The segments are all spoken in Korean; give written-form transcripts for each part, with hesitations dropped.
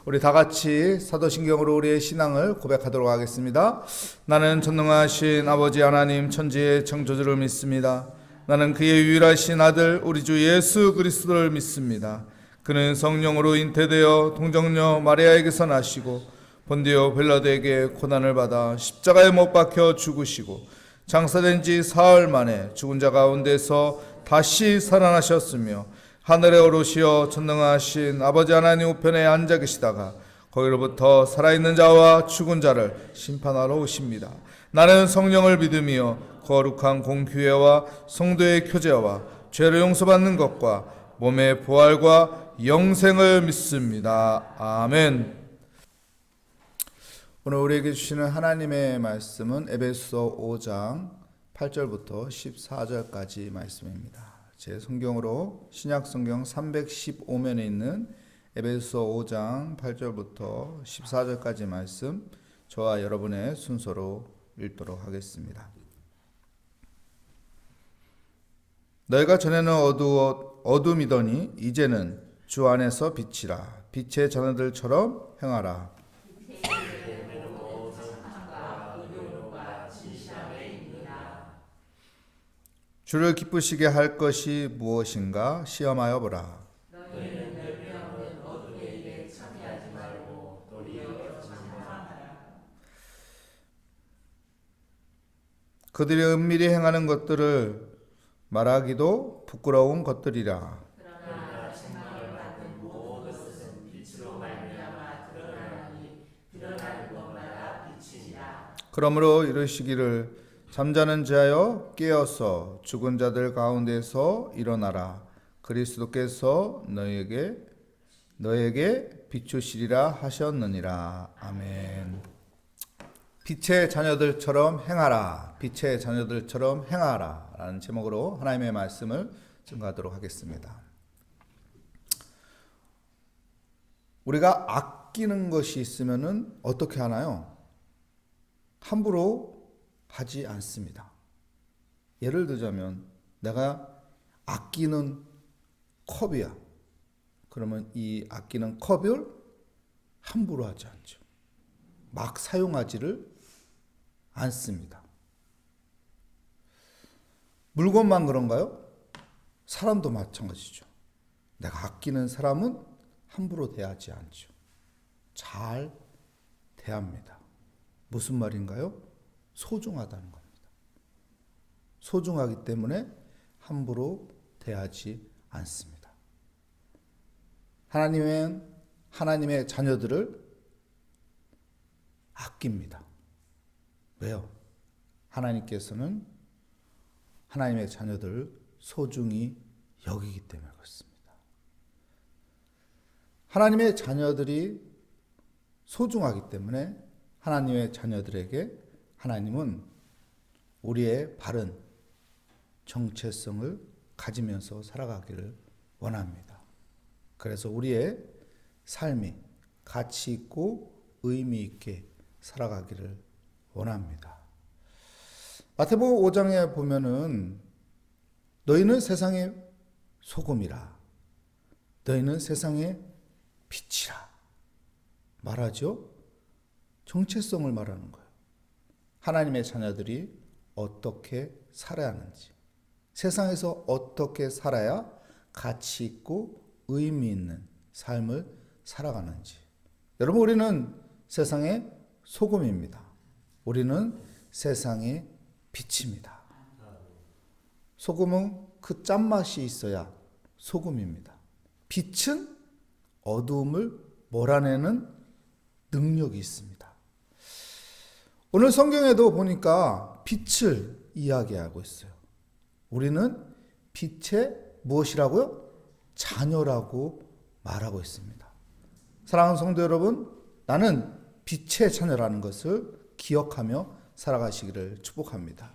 우리 다 같이 사도신경으로 우리의 신앙을 고백하도록 하겠습니다. 나는 전능하신 아버지 하나님 천지의 창조주를 믿습니다. 나는 그의 유일하신 아들 우리 주 예수 그리스도를 믿습니다. 그는 성령으로 잉태되어 동정녀 마리아에게서 나시고 본디오 빌라도에게 고난을 받아 십자가에 못 박혀 죽으시고 장사된 지 사흘 만에 죽은 자 가운데서 다시 살아나셨으며 하늘에 오르시어 전능하신 아버지 하나님 우편에 앉아 계시다가 거기로부터 살아있는 자와 죽은 자를 심판하러 오십니다. 나는 성령을 믿으며 거룩한 공교회와 성도의 교제와 죄를 용서받는 것과 몸의 부활과 영생을 믿습니다. 아멘. 오늘 우리에게 주시는 하나님의 말씀은 에베소 5장 8절부터 14절까지 말씀입니다. 제 성경으로 신약성경 315면에 있는 에베소 5장 8절부터 14절까지 말씀 저와 여러분의 순서로 읽도록 하겠습니다. 너희가 전에는 어둠이더니 이제는 주 안에서 빛이라. 빛의 자녀들처럼 행하라. 주를 기쁘시게 할 것이 무엇인가 시험하여 보라. 너희는 멸명은 어둠의 일에 참여하지 말고 도리어 참여하라. 그들이 은밀히 행하는 것들을 말하기도 부끄러운 것들이라. 그러나 생명을 받는 모든 것은 빛으로 말미암아 드러나니 드러나는 것마다 빛이니라. 그러므로 이르시기를 잠자는 자여 깨어서 죽은 자들 가운데서 일어나라. 그리스도께서 너에게 비추시리라 하셨느니라. 아멘. 빛의 자녀들처럼 행하라. 빛의 자녀들처럼 행하라. 라는 제목으로 하나님의 말씀을 증거하도록 하겠습니다. 우리가 아끼는 것이 있으면은 어떻게 하나요? 함부로 하지 않습니다. 예를 들자면 내가 아끼는 컵이야. 그러면 이 아끼는 컵을 함부로 하지 않죠. 막 사용하지를 않습니다. 물건만 그런가요? 사람도 마찬가지죠. 내가 아끼는 사람은 함부로 대하지 않죠. 잘 대합니다. 무슨 말인가요? 소중하다는 겁니다. 소중하기 때문에 함부로 대하지 않습니다. 하나님의 자녀들을 아낍니다. 왜요? 하나님께서는 하나님의 자녀들을 소중히 여기기 때문에 그렇습니다. 하나님의 자녀들이 소중하기 때문에 하나님의 자녀들에게 하나님은 우리의 바른 정체성을 가지면서 살아가기를 원합니다. 그래서 우리의 삶이 가치 있고 의미 있게 살아가기를 원합니다. 마태복음 5장에 보면은 너희는 세상의 소금이라. 너희는 세상의 빛이라. 말하죠? 정체성을 말하는 거예요. 하나님의 자녀들이 어떻게 살아야 하는지, 세상에서 어떻게 살아야 가치 있고 의미 있는 삶을 살아가는지. 여러분, 우리는 세상의 소금입니다. 우리는 세상의 빛입니다. 소금은 그 짠맛이 있어야 소금입니다. 빛은 어두움을 몰아내는 능력이 있습니다. 오늘 성경에도 보니까 빛을 이야기하고 있어요. 우리는 빛의 무엇이라고요? 자녀라고 말하고 있습니다. 사랑하는 성도 여러분, 나는 빛의 자녀라는 것을 기억하며 살아가시기를 축복합니다.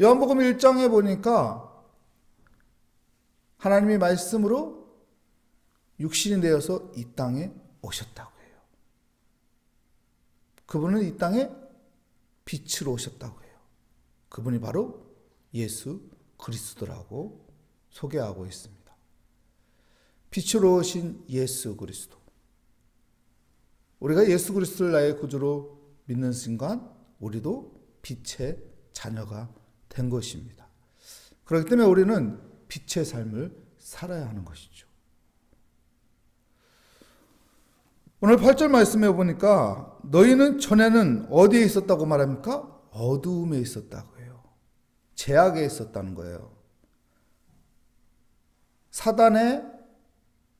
요한복음 1장에 보니까 하나님의 말씀으로 육신이 되어서 이 땅에 오셨다고 해요. 그분은 이 땅에 빛으로 오셨다고 해요. 그분이 바로 예수 그리스도라고 소개하고 있습니다. 빛으로 오신 예수 그리스도. 우리가 예수 그리스도를 나의 구주로 믿는 순간 우리도 빛의 자녀가 된 것입니다. 그렇기 때문에 우리는 빛의 삶을 살아야 하는 것이죠. 오늘 8절 말씀해 보니까 너희는 전에는 어디에 있었다고 말합니까? 어두움에 있었다고 해요. 죄악에 있었다는 거예요. 사단의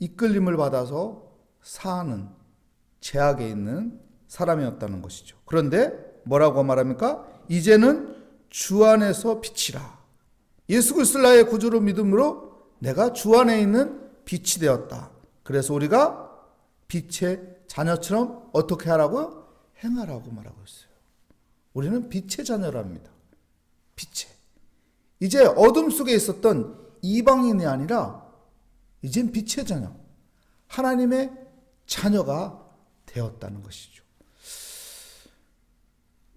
이끌림을 받아서 사는 죄악에 있는 사람이었다는 것이죠. 그런데 뭐라고 말합니까? 이제는 주 안에서 빛이라. 예수 그리스도를 나의 구주로 믿음으로 내가 주 안에 있는 빛이 되었다. 그래서 우리가 빛의 자녀처럼 어떻게 하라고요? 행하라고 말하고 있어요. 우리는 빛의 자녀랍니다. 빛의. 이제 어둠 속에 있었던 이방인이 아니라 이젠 빛의 자녀, 하나님의 자녀가 되었다는 것이죠.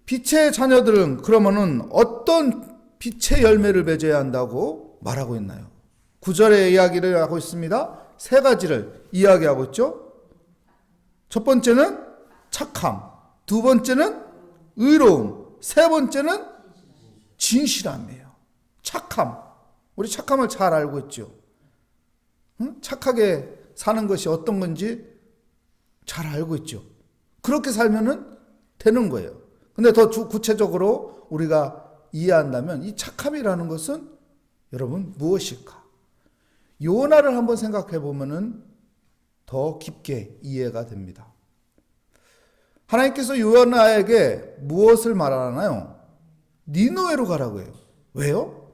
빛의 자녀들은 그러면은 어떤 빛의 열매를 맺어야 한다고 말하고 있나요? 9절에 이야기를 하고 있습니다. 세 가지를 이야기하고 있죠. 첫 번째는 착함, 두 번째는 의로움, 세 번째는 진실함이에요. 착함. 우리 착함을 잘 알고 있죠. 착하게 사는 것이 어떤 건지 잘 알고 있죠. 그렇게 살면은 되는 거예요. 근데 더 구체적으로 우리가 이해한다면 이 착함이라는 것은 여러분 무엇일까? 요나를 한번 생각해 보면은 더 깊게 이해가 됩니다. 하나님께서 요나에게 무엇을 말하나요? 니느웨로 가라고 해요. 왜요?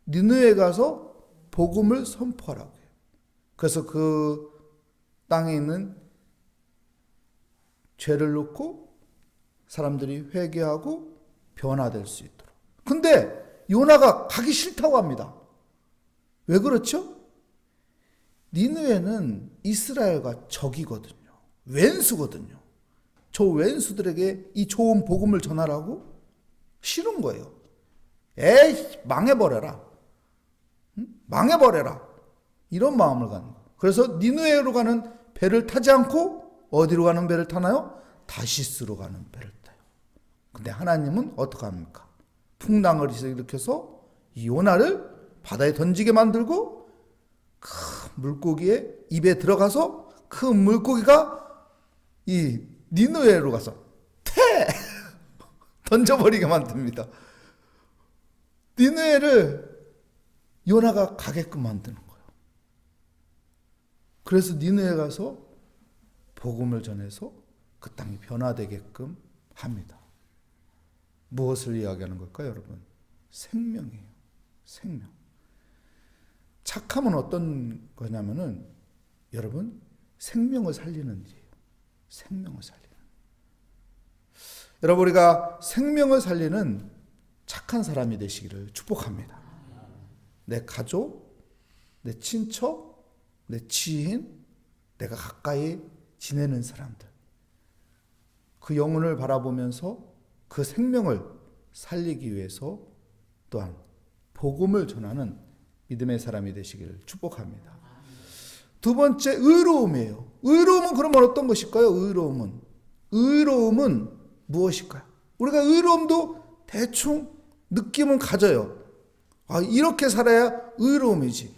니느웨에 가서 복음을 선포하라고 해요. 그래서 그 땅에 있는 죄를 놓고 사람들이 회개하고 변화될 수 있도록. 근데 요나가 가기 싫다고 합니다. 왜 그렇죠? 니느웨는 이스라엘과 적이거든요. 왼수거든요. 저 왼수들에게 이 좋은 복음을 전하라고? 싫은 거예요. 에이, 망해버려라. 망해버려라. 이런 마음을 갖는 거예요. 그래서 니느웨로 가는 배를 타지 않고 어디로 가는 배를 타나요? 다시스로 가는 배를 타요. 근데 하나님은 어떻게 합니까? 풍랑을 일으켜서 이 요나를 바다에 던지게 만들고 큰 물고기의 입에 들어가서 그 물고기가 이 니느웨로 가서 던져버리게 만듭니다. 니느웨를 요나가 가게끔 만드는 거예요. 그래서 니느웨에 가서 복음을 전해서 그 땅이 변화되게끔 합니다. 무엇을 이야기하는 걸까요, 여러분? 생명이에요. 생명. 착함은 어떤 거냐면은 여러분 생명을 살리는 일이에요. 생명을 살리는. 여러분 우리가 생명을 살리는 착한 사람이 되시기를 축복합니다. 내 가족, 내 친척, 내 지인, 내가 가까이 지내는 사람들. 그 영혼을 바라보면서 그 생명을 살리기 위해서 또한 복음을 전하는 믿음의 사람이 되시기를 축복합니다. 두 번째 의로움이에요. 의로움은 그러면 어떤 것일까요? 의로움은 무엇일까요? 우리가 의로움도 대충 느낌은 가져요. 아, 이렇게 살아야 의로움이지.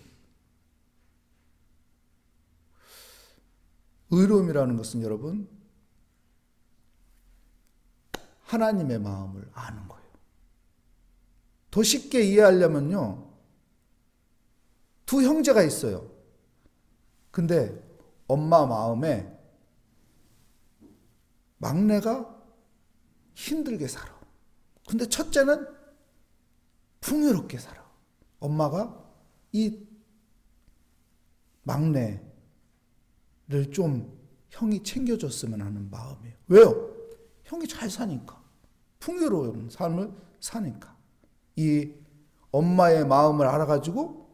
의로움이라는 것은 여러분 하나님의 마음을 아는 거예요. 더 쉽게 이해하려면요. 두 형제가 있어요. 근데 엄마 마음에 막내가 힘들게 살아. 근데 첫째는 풍요롭게 살아. 엄마가 이 막내를 좀 형이 챙겨줬으면 하는 마음이에요. 왜요? 형이 잘 사니까. 풍요로운 삶을 사니까. 이 엄마의 마음을 알아가지고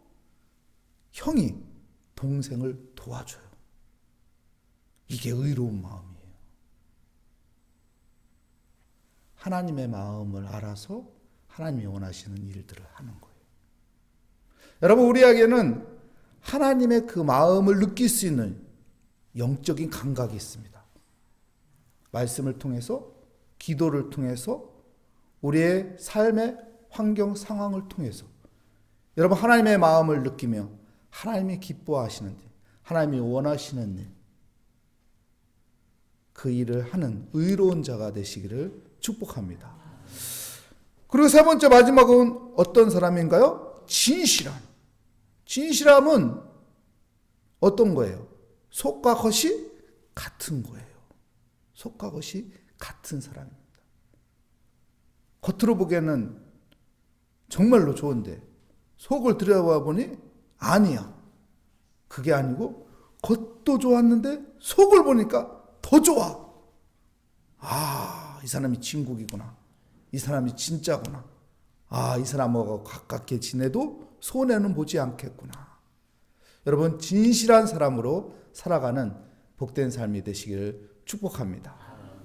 형이 동생을 도와줘요. 이게 의로운 마음이에요. 하나님의 마음을 알아서 하나님이 원하시는 일들을 하는 거예요. 여러분 우리에게는 하나님의 그 마음을 느낄 수 있는 영적인 감각이 있습니다. 말씀을 통해서, 기도를 통해서, 우리의 삶의 환경 상황을 통해서 여러분 하나님의 마음을 느끼며 하나님이 기뻐하시는 일, 하나님이 원하시는 일, 그 일을 하는 의로운 자가 되시기를 축복합니다. 그리고 세 번째 마지막은 어떤 사람인가요? 진실함. 진실함은 어떤 거예요? 속과 겉이 같은 거예요. 속과 겉이 같은 사람입니다. 겉으로 보기에는 정말로 좋은데 속을 들여다봐 보니 아니야. 그게 아니고 겉도 좋았는데 속을 보니까 더 좋아. 아, 이 사람이 진국이구나. 이 사람이 진짜구나. 아, 이 사람하고 가깝게 지내도 손해는 보지 않겠구나. 여러분, 진실한 사람으로 살아가는 복된 삶이 되시기를 축복합니다.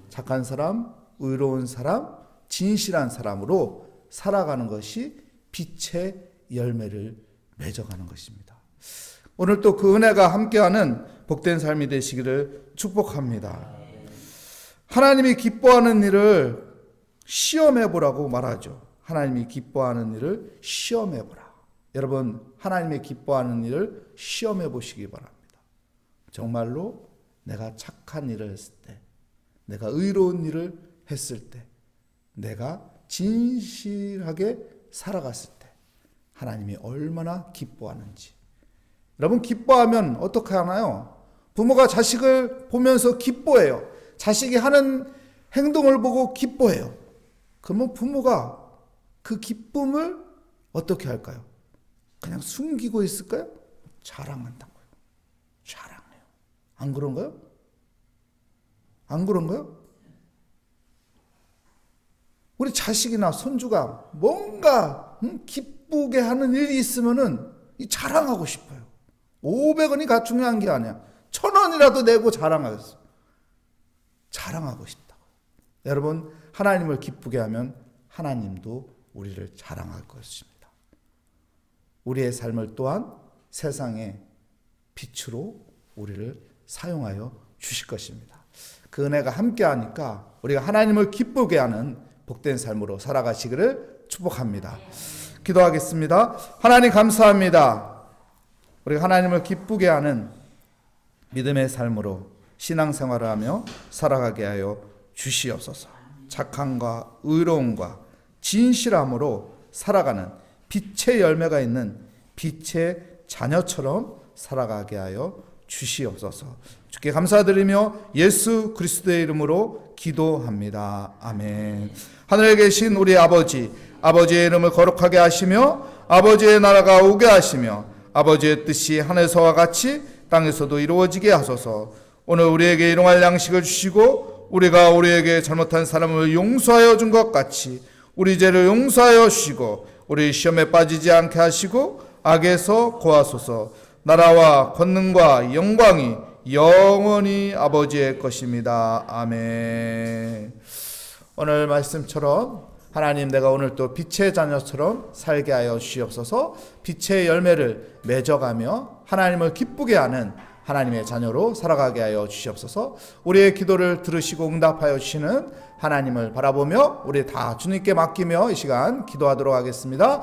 착한 사람, 의로운 사람, 진실한 사람으로 살아가는 것이 빛의 열매를 맺어가는 것입니다. 오늘 또 그 은혜가 함께하는 복된 삶이 되시기를 축복합니다. 하나님이 기뻐하는 일을 시험해 보라고 말하죠. 하나님이 기뻐하는 일을 시험해 보라. 여러분, 하나님이 기뻐하는 일을 시험해 보시기 바랍니다. 정말로 내가 착한 일을 했을 때, 내가 의로운 일을 했을 때, 내가 진실하게 살아갔을 때 하나님이 얼마나 기뻐하는지. 여러분, 기뻐하면 어떻게 하나요? 부모가 자식을 보면서 기뻐해요. 자식이 하는 행동을 보고 기뻐해요. 그러면 부모가 그 기쁨을 어떻게 할까요? 그냥 숨기고 있을까요? 자랑한다고요. 자랑해요. 안 그런가요? 안 그런가요? 우리 자식이나 손주가 뭔가 기쁘게 하는 일이 있으면은 자랑하고 싶어요. 500원이 중요한 게 아니야. 1000원이라도 내고 자랑하겠어. 자랑하고 싶다고. 여러분, 하나님을 기쁘게 하면 하나님도 우리를 자랑할 것입니다. 우리의 삶을 또한 세상의 빛으로 우리를 사용하여 주실 것입니다. 그 은혜가 함께하니까 우리가 하나님을 기쁘게 하는 복된 삶으로 살아가시기를 축복합니다. 기도하겠습니다. 하나님 감사합니다. 우리가 하나님을 기쁘게 하는 믿음의 삶으로 신앙생활을 하며 살아가게 하여 주시옵소서. 착함과 의로움과 진실함으로 살아가는 빛의 열매가 있는 빛의 자녀처럼 살아가게 하여 주시옵소서. 주께 감사드리며 예수 그리스도의 이름으로 기도합니다. 아멘. 하늘에 계신 우리 아버지, 아버지의 이름을 거룩하게 하시며 아버지의 나라가 오게 하시며 아버지의 뜻이 하늘에서와 같이 땅에서도 이루어지게 하소서. 오늘 우리에게 일용할 양식을 주시고 우리가 우리에게 잘못한 사람을 용서하여 준 것 같이 우리 죄를 용서하여 주시고 우리 시험에 빠지지 않게 하시고 악에서 구하소서. 나라와 권능과 영광이 영원히 아버지의 것입니다. 아멘. 오늘 말씀처럼 하나님, 내가 오늘 또 빛의 자녀처럼 살게 하여 주시옵소서. 빛의 열매를 맺어가며 하나님을 기쁘게 하는 하나님의 자녀로 살아가게 하여 주시옵소서. 우리의 기도를 들으시고 응답하여 주시는 하나님을 바라보며 우리 다 주님께 맡기며 이 시간 기도하도록 하겠습니다.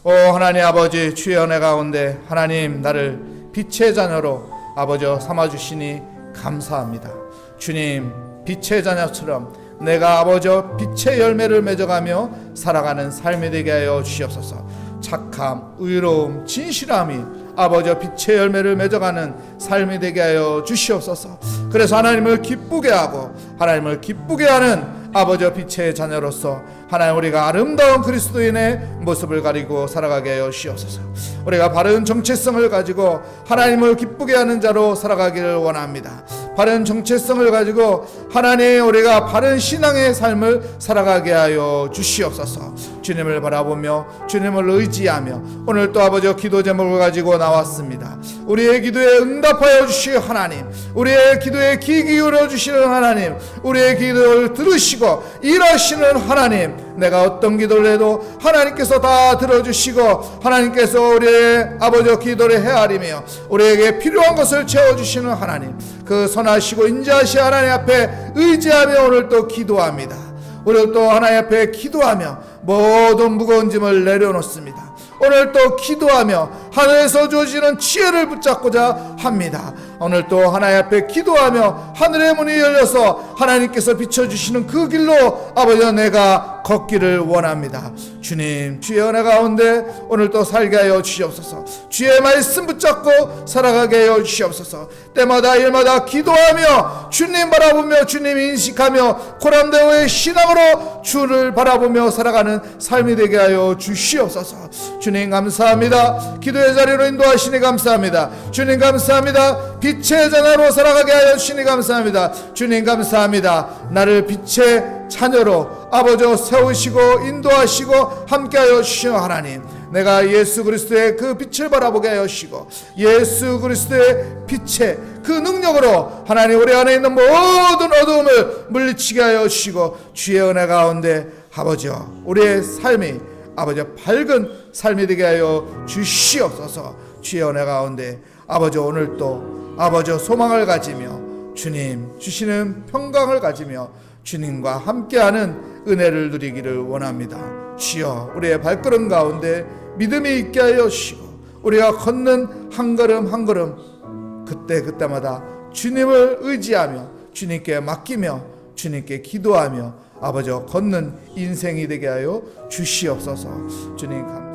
오 하나님 아버지, 주의 은혜 가운데 하나님 나를 빛의 자녀로 아버지 삼아주시니 감사합니다. 주님, 빛의 자녀처럼 내가 아버지 빛의 열매를 맺어가며 살아가는 삶이 되게 하여 주시옵소서. 착함, 의로움, 진실함이 아버지 빛의 열매를 맺어가는 삶이 되게 하여 주시옵소서. 그래서 하나님을 기쁘게 하고 하나님을 기쁘게 하는 아버지 빛의 자녀로서 하나님, 우리가 아름다운 그리스도인의 모습을 가리고 살아가게 하여 주시옵소서. 우리가 바른 정체성을 가지고 하나님을 기쁘게 하는 자로 살아가기를 원합니다. 바른 정체성을 가지고 하나님, 우리가 바른 신앙의 삶을 살아가게 하여 주시옵소서. 주님을 바라보며 주님을 의지하며 오늘 또 아버지 기도 제목을 가지고 나왔습니다. 우리의 기도에 응답하여 주시오 하나님, 우리의 기도에 귀 기울여 주시는 하나님, 우리의 기도를 들으시고 일하시는 하나님, 내가 어떤 기도를 해도 하나님께서 다 들어주시고 하나님께서 우리의 아버지 기도를 헤아리며 우리에게 필요한 것을 채워주시는 하나님, 그 선하시고 인자하신 하나님 앞에 의지하며 오늘 또 기도합니다. 오늘 또 하나님 앞에 기도하며 모든 무거운 짐을 내려놓습니다. 오늘 또 기도하며 하늘에서 주어지는 지혜를 붙잡고자 합니다. 오늘 또 하나님 앞에 기도하며 하늘의 문이 열려서 하나님께서 비춰주시는 그 길로 아버지 내가 걷기를 원합니다. 주님, 주의 은혜 가운데 오늘 또 살게 하여 주시옵소서. 주의 말씀 붙잡고 살아가게 하여 주시옵소서. 때마다 일마다 기도하며 주님 바라보며 주님 인식하며 고난대오의 신앙으로 주를 바라보며 살아가는 삶이 되게 하여 주시옵소서. 주님 감사합니다. 기도의 자리로 인도하시니 감사합니다. 주님 감사합니다. 빛의 자녀로 살아가게 하여 주시니 감사합니다. 주님 감사합니다. 나를 빛의 자녀로 아버지 세우시고 인도하시고 함께하여 주시는 하나님, 내가 예수 그리스도의 그 빛을 바라보게 하여 주시고 예수 그리스도의 빛의 그 능력으로 하나님 우리 안에 있는 모든 어두움을 물리치게 하여 주시고 주의 은혜 가운데 아버지여 우리의 삶이 아버지 밝은 삶이 되게 하여 주시옵소서. 주의 은혜 가운데 아버지 오늘 또 아버지 소망을 가지며 주님 주시는 평강을 가지며 주님과 함께하는 은혜를 누리기를 원합니다. 주여 우리의 발걸음 가운데 믿음이 있게 하여 주시고 우리가 걷는 한 걸음 한 걸음 그때마다 주님을 의지하며 주님께 맡기며 주님께 기도하며 아버지 걷는 인생이 되게 하여 주시옵소서. 주님 감사합니다.